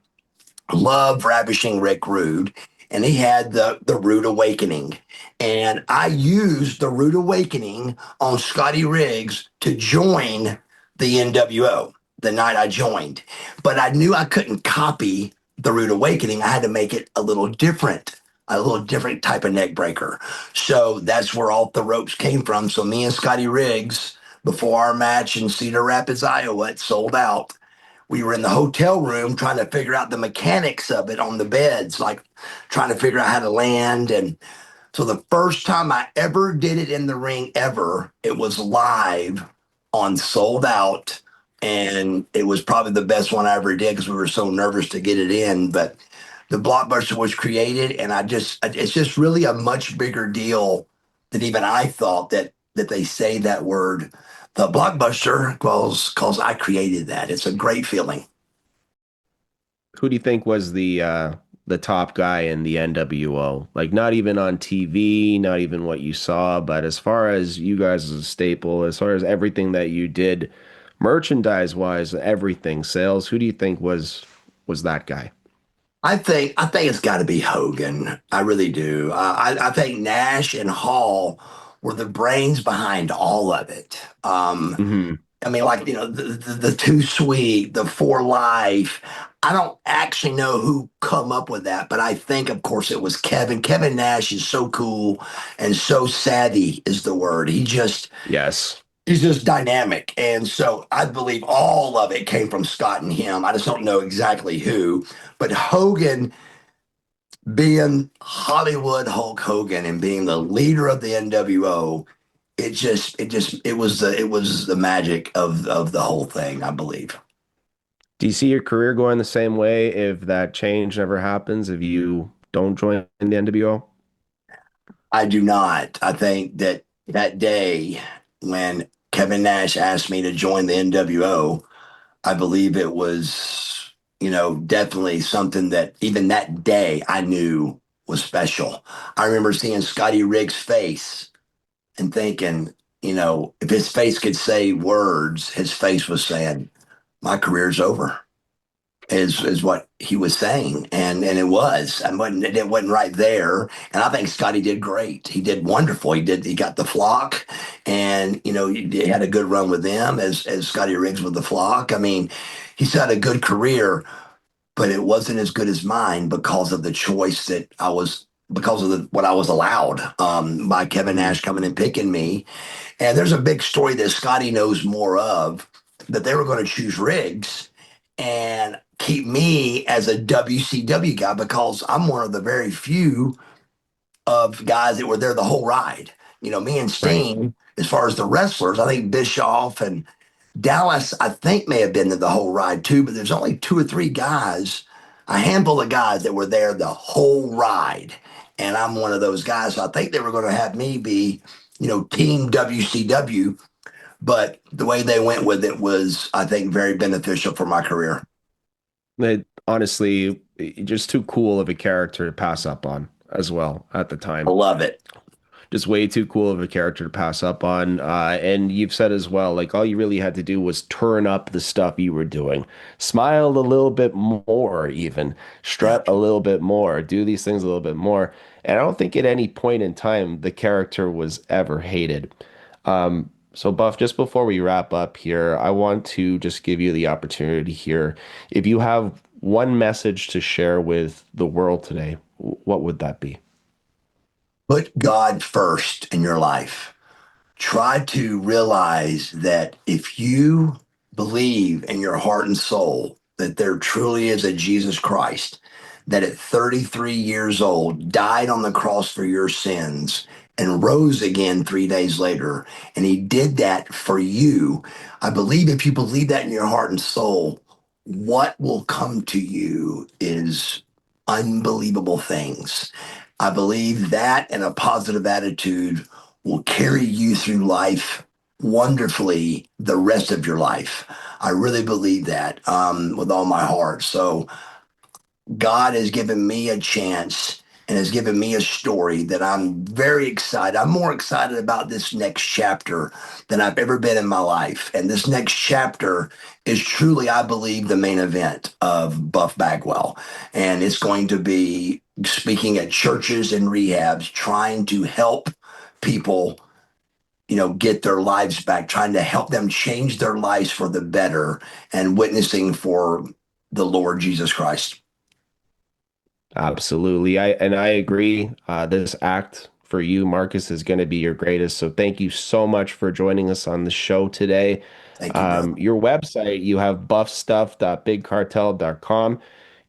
Love ravishing Rick Rude. And he had the Rude Awakening. And I used the Rude Awakening on Scotty Riggs to join the NWO the night I joined. But I knew I couldn't copy the Rude Awakening. I had to make it a little different type of neck breaker. So that's where Off the Ropes came from. So me and Scotty Riggs, before our match in Cedar Rapids, Iowa, it sold out. We were in the hotel room trying to figure out the mechanics of it on the beds, like trying to figure out how to land. And So the first time I ever did it in the ring ever, it was live on Sold Out. And it was probably the best one I ever did because we were so nervous to get it in. But the blockbuster was created, and it's just really a much bigger deal than even I thought that they say that word, the blockbuster, because I created that. It's a great feeling. Who do you think was the top guy in the NWO? Like not even on TV, not even what you saw, but as far as you guys as a staple, as far as everything that you did, merchandise wise, everything, sales, who do you think was that guy? I think it's got to be Hogan. I really do. I think Nash and Hall were the brains behind all of it. Hmm. I mean, like, the Too Sweet, the For Life. I don't actually know who come up with that, but I think, of course, it was Kevin. Kevin Nash is so cool and so savvy is the word. Yes. He's just dynamic. And so I believe all of it came from Scott and him. I just don't know exactly who. But Hogan being Hollywood Hulk Hogan and being the leader of the NWO, it was the magic of the whole thing, I believe. Do you see your career going the same way if that change never happens, if you don't join the NWO? I do not. I think that that day when Kevin Nash asked me to join the NWO, I believe it was, definitely something that even that day I knew was special. I remember seeing Scotty Riggs' face and thinking, if his face could say words, his face was saying, "My career's over." Is what he was saying, and it wasn't right there. And I think Scotty did great. He did wonderful. He got the flock, and he had a good run with them as Scotty Riggs with the flock. I mean, he's had a good career, but it wasn't as good as mine because of the choice that I was because of what I was allowed by Kevin Nash coming and picking me. And there's a big story that Scotty knows more of, that they were going to choose Riggs and keep me as a WCW guy because I'm one of the very few of guys that were there the whole ride. Me and Right. Steen, as far as the wrestlers, I think Bischoff and Dallas, I think, may have been there the whole ride too, but there's only two or three guys, a handful of guys that were there the whole ride. And I'm one of those guys. So I think they were going to have me be, team WCW, but the way they went with it was, I think, very beneficial for my career. Honestly, just too cool of a character to pass up on as well at the I time. love it. Just way too cool of a character to pass up on. And you've said as well, like all you really had to do was turn up the stuff you were doing, smile a little bit more, even strut a little bit more, do these things a little bit more. And I don't think at any point in time the character was ever hated. So Buff, just before we wrap up here, I want to just give you the opportunity here. If you have one message to share with the world today, what would that be? Put God first in your life. Try to realize that if you believe in your heart and soul that there truly is a Jesus Christ, that at 33 years old died on the cross for your sins and rose again 3 days later, and he did that for you. I believe if you believe that in your heart and soul, what will come to you is unbelievable things. I believe that and a positive attitude will carry you through life wonderfully the rest of your life. I really believe that with all my heart. So God has given me a chance and has given me a story that I'm very excited. I'm more excited about this next chapter than I've ever been in my life. And this next chapter is truly, I believe, the main event of Buff Bagwell. And it's going to be speaking at churches and rehabs, trying to help people get their lives back, trying to help them change their lives for the better and witnessing for the Lord Jesus Christ. Absolutely. I agree. This act for you, Marcus, is going to be your greatest. So thank you so much for joining us on the show today. Thank you, brother. Your website, you have buffstuff.bigcartel.com.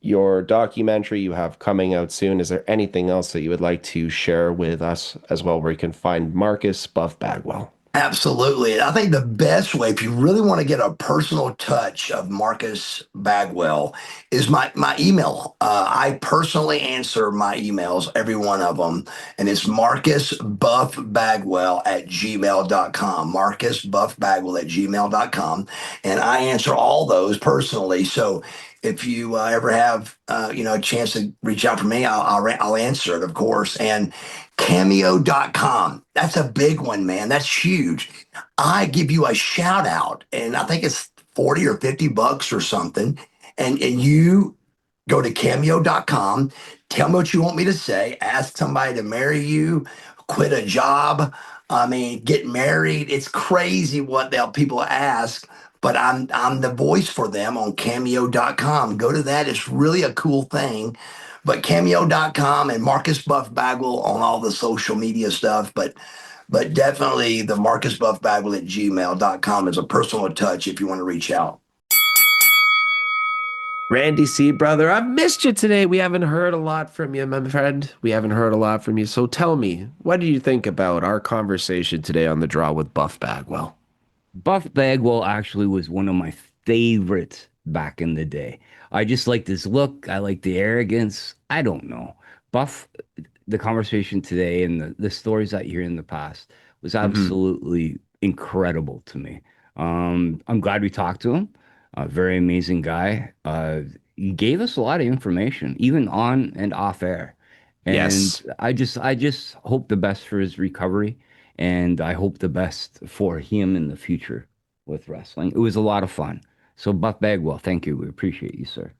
your documentary you have coming out soon. Is there anything else that you would like to share with us as well, where you can find Marcus Buff Bagwell? Absolutely. I think the best way, if you really want to get a personal touch of Marcus Bagwell, is my email. I personally answer my emails, every one of them, and it's marcusbuffbagwell@gmail.com. Marcusbuffbagwell@gmail.com. And I answer all those personally. So if you ever have a chance to reach out for me, I'll answer it, of course. And Cameo.com. That's a big one, man. That's huge. I give you a shout out, and I think it's 40 or $50 or something. And you go to Cameo.com, tell me what you want me to say, ask somebody to marry you, quit a job. I mean, get married. It's crazy what people ask, but I'm the voice for them on Cameo.com. Go to that. It's really a cool thing. But Cameo.com and Marcus Buff Bagwell on all the social media stuff. But definitely the Marcus Buff Bagwell at gmail.com is a personal touch if you want to reach out. Randy C, brother, I've missed you today. We haven't heard a lot from you, my friend. We haven't heard a lot from you. So tell me, what did you think about our conversation today on The Draw with Buff Bagwell? Buff Bagwell actually was one of my favorites back in the day. I just like his look. I like the arrogance. I don't know. Buff, the conversation today and the stories that you hear in the past was absolutely incredible to me. I'm glad we talked to him. A very amazing guy. He gave us a lot of information, even on and off air. And yes. I just hope the best for his recovery, and I hope the best for him in the future with wrestling. It was a lot of fun. So Buff Bagwell, thank you. We appreciate you, sir.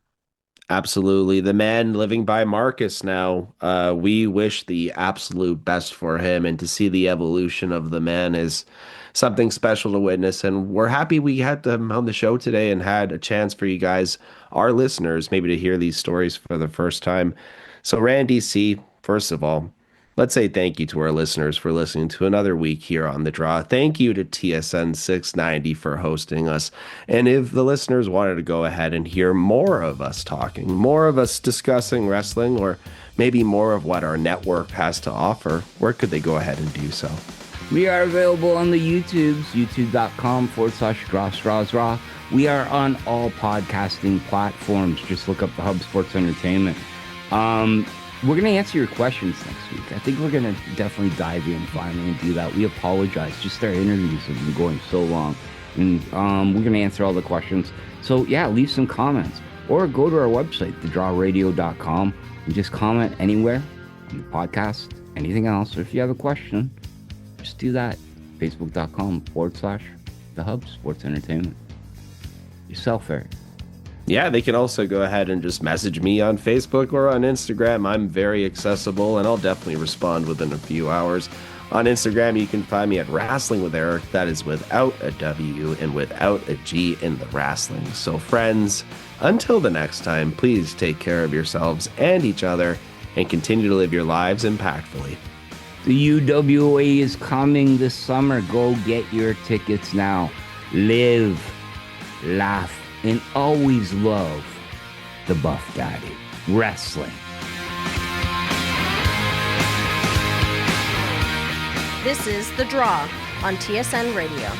Absolutely. The man living by Marcus now. We wish the absolute best for him, and to see the evolution of the man is something special to witness. And we're happy we had him on the show today and had a chance for you guys, our listeners, maybe to hear these stories for the first time. So Randy C, first of all, let's say thank you to our listeners for listening to another week here on The Draw. Thank you to TSN 690 for hosting us. And if the listeners wanted to go ahead and hear more of us talking, more of us discussing wrestling, or maybe more of what our network has to offer, where could they go ahead and do so? We are available on the YouTubes, youtube.com/DrawStrawsRaw. We are on all podcasting platforms. Just look up the Hub Sports Entertainment. We're going to answer your questions next week. I think we're going to definitely dive in finally and do that. We apologize. Just our interviews have been going so long. And we're going to answer all the questions. So, yeah, leave some comments. Or go to our website, thedrawradio.com, and just comment anywhere on the podcast, anything else. Or if you have a question, just do that. Facebook.com/The Hub Sports Entertainment. Yourself, Eric. Yeah, they can also go ahead and just message me on Facebook or on Instagram. I'm very accessible, and I'll definitely respond within a few hours. On Instagram, you can find me at Wrestling with Eric. That is without a W and without a G in the wrestling. So friends, until the next time, please take care of yourselves and each other and continue to live your lives impactfully. The UWA is coming this summer. Go get your tickets now. Live, laugh, and always love the Buff Daddy. Wrestling. This is The Draw on TSN Radio.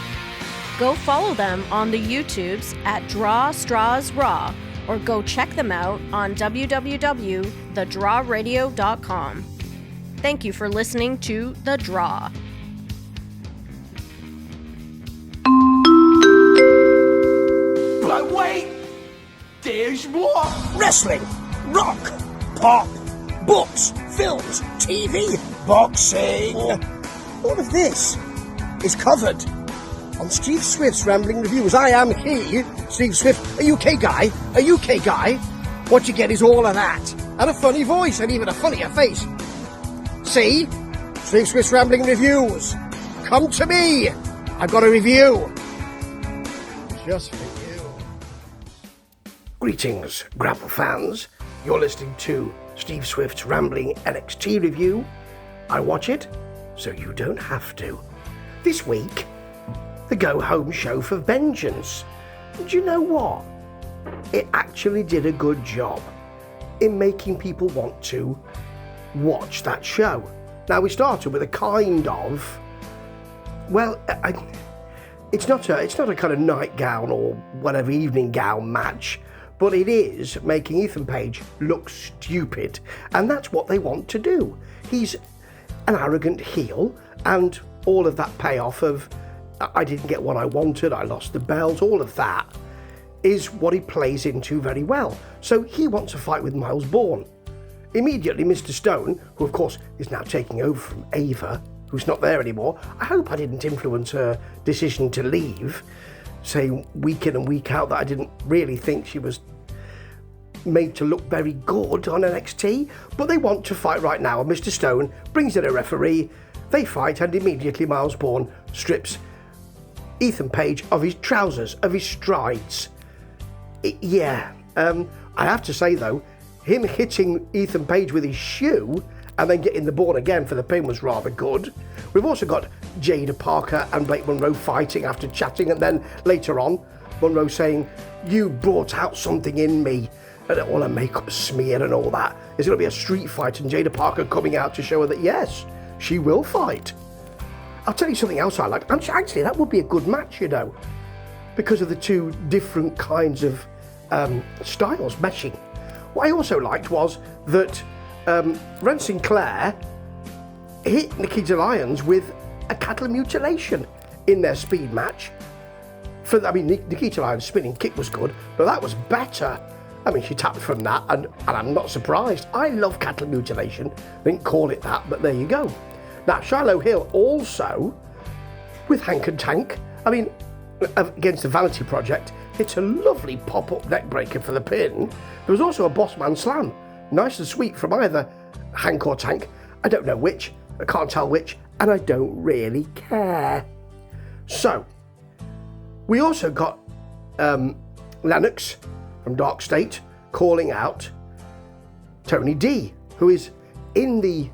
Go follow them on the YouTubes at Draw Straws Raw, or go check them out on www.thedrawradio.com. Thank you for listening to The Draw. But wait! There's more! Wrestling, rock, pop, books, films, TV, boxing. All of this is covered on Steve Swift's Rambling Reviews. I am he, Steve Swift, a UK guy. What you get is all of that. And a funny voice, and even a funnier face. See? Steve Swift's Rambling Reviews. Come to me. I've got a review. Just for you. Greetings, Grapple fans. You're listening to Steve Swift's Rambling NXT Review. I watch it, so you don't have to. This week, the go-home show for Vengeance. And you know what? It actually did a good job. in making people want to watch that show. Now, we started with a kind of, well, it's not a kind of nightgown or whatever evening gown match, but it is making Ethan Page look stupid, and that's what they want to do. He's an arrogant heel, and all of that payoff of I didn't get what I wanted, I lost the belt, all of that is what he plays into very well. So he wants a fight with Miles Bourne. Immediately, Mr. Stone, who of course is now taking over from Ava, who's not there anymore. I hope I didn't influence her decision to leave, saying week in and week out that I didn't really think she was made to look very good on NXT, but they want to fight right now, and Mr. Stone brings in a referee, they fight, and immediately Miles Bourne strips Ethan Page of his trousers, of his strides. I have to say though, him hitting Ethan Page with his shoe and then getting the Bourne again for the pin was rather good. We've also got Jada Parker and Blake Monroe fighting after chatting, and then later on, Monroe saying, "You brought out something in me. I don't want to make up a smear and all that." It's going to be a street fight, and Jada Parker coming out to show her that yes, she will fight. I'll tell you something else I like. Actually, that would be a good match, you know, because of the two different kinds of styles meshing. What I also liked was that Ren Sinclair hit Nikita Lyons with a cattle mutilation in their speed match. Nikita Lyons' spinning kick was good, but that was better. I mean, she tapped from that, and I'm not surprised. I love cattle mutilation. I didn't call it that, but there you go. Now, Shiloh Hill also, with Hank and Tank, against the Vanity Project, it's a lovely pop-up neckbreaker for the pin. There was also a Bossman Slam, nice and sweet from either Hank or Tank. I don't know which, I can't tell which, and I don't really care. So, we also got Lennox from Dark State calling out Tony D, who is in the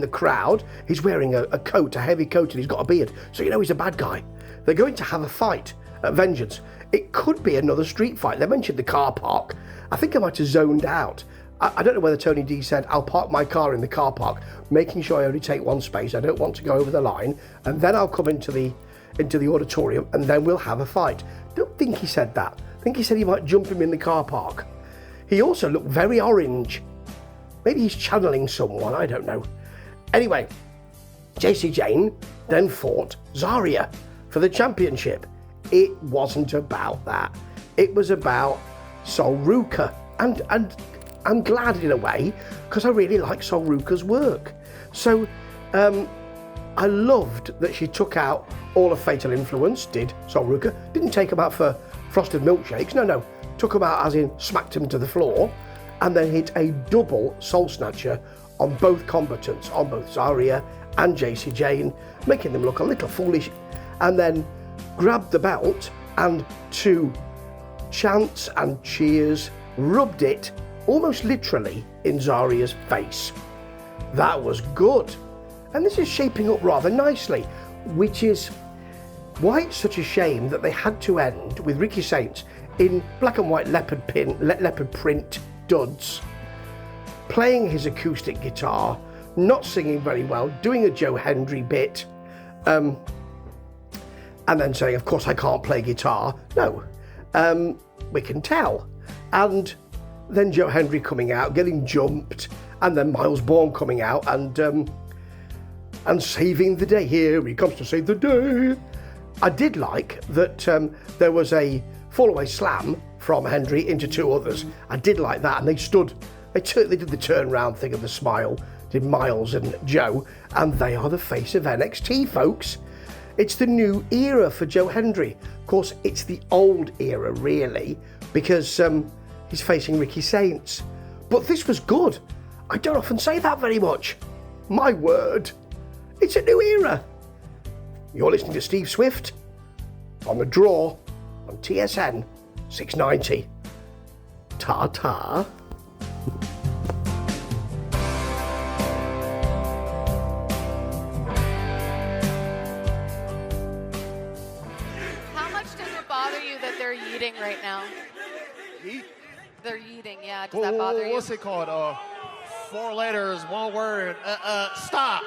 crowd. He's wearing a coat, a heavy coat, and he's got a beard, so you know he's a bad guy. They're going to have a fight at Vengeance. It could be another street fight. They mentioned the car park. I think I might have zoned out. I don't know whether Tony D said, "I'll park my car in the car park, making sure I only take one space. I don't want to go over the line, and then I'll come into the auditorium, and then we'll have a fight." Don't think he said that. I think he said he might jump him in the car park. He also looked very orange. Maybe he's channeling someone, I don't know. Anyway, JC Jane then fought Zarya for the championship. It wasn't about that. It was about Sol Ruka, and I'm glad in a way, because I really like Sol Ruka's work. So I loved that she took out all of Fatal Influence, did Sol Ruka. Didn't take them out for frosted milkshakes, no. Took them out as in smacked them to the floor, and then hit a double Soul Snatcher on both combatants, on both Zarya and JC Jane, making them look a little foolish, and then grabbed the belt and to chants and cheers, rubbed it almost literally in Zarya's face. That was good. And this is shaping up rather nicely, which is why it's such a shame that they had to end with Ricky Saints in black and white leopard print duds, playing his acoustic guitar, not singing very well, doing a Joe Hendry bit, and then saying, "Of course I can't play guitar." No, we can tell. And then Joe Hendry coming out, getting jumped, and then Miles Bourne coming out and saving the day. Here he comes to save the day. I did like that there was a fall-away slam from Hendry into two others. I did like that, and they did the turnaround thing of the smile, did Miles and Joe, and they are the face of NXT, folks. It's the new era for Joe Hendry. Of course, it's the old era, really, because he's facing Ricky Saints. But this was good. I don't often say that very much. My word. It's a new era. You're listening to Steve Swift on The Draw on TSN 690. Ta-ta. How much does it bother you that they're yeeting right now? Yeet? They're eating, yeah. Does that bother you? What's it called? 4 letters, 1 word. Stop.